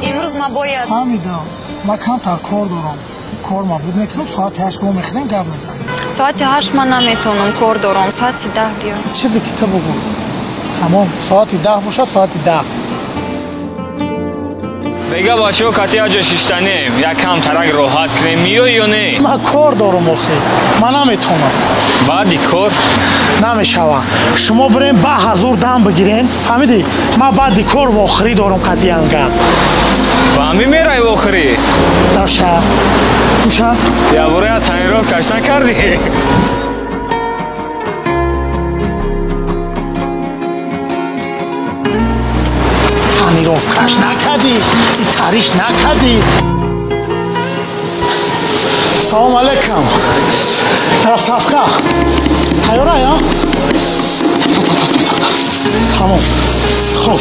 امروز ما باید فهمیدم ما کمتر کار دارم کار ما بود میتونم ساعت 8 رو میخوام گپ بزنم ساعت 8 من نمیتونم کار دارم ساعت 10 بیا چیزی که تو بگو تمام ساعت 10 باشه ساعت 10 بگه بچه ها کتی اجا شیشتنیم یک کم ترک راحت کنیم میای یا نه؟ من کار دارم آخه من نمیتونم بعدی کار؟ نمیشوه شما بریم 10,000 دم بگیرین فهمیدی؟ من بعدی کار و آخری دارم کتی انگم و همی میرای و آخری؟ داشه خوشه؟ یا برای تنی را کش نکردی؟ تنیروفکش نکردی ای تاریش نکردی سلام علیکم دستافکا تیاره یا؟ تمام خوب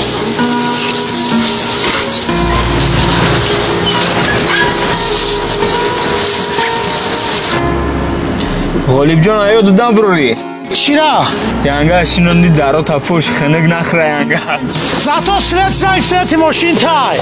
غالب جان آیا دودم بروری؟ چرا؟ ینگه شنوندی درا تا پوش خنگ نخره ینگه زاتو سرچنا ایستتی ماشین تای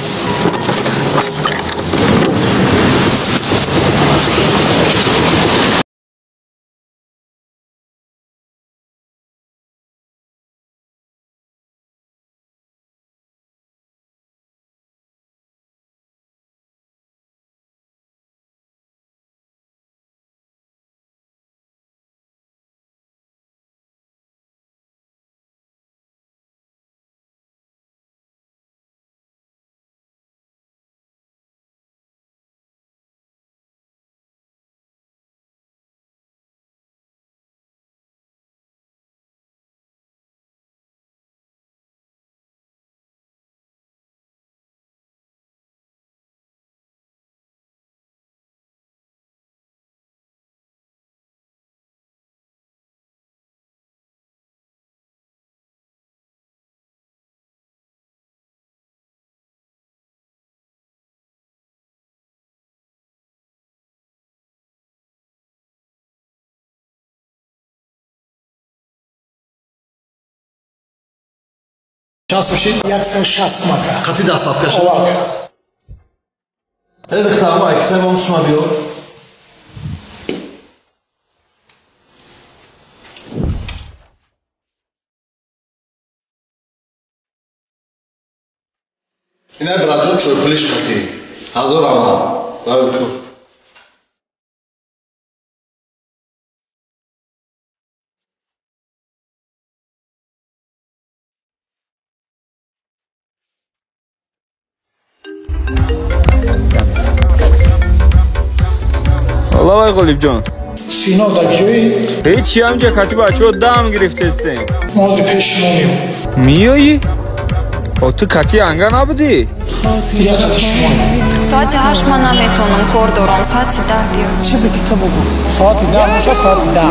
час бошед 160 мака қати дастафка шуд овак рехтарма экстрем шума биё ина браҷон чойпулиш қати ҳазор ама барбикун حالا وای غالب جان سینا در بیایی؟ هیچی همینجا کتی بچه ها دم گرفته سیم مازی پیش ما میایی؟ تو کتی انگه نبودی؟ یک کتی شما ساعت 8 من نمیتونم کار دارم ساعت 10 بیا چیزی که تو بگو ساعت 10 باشه ساعت 10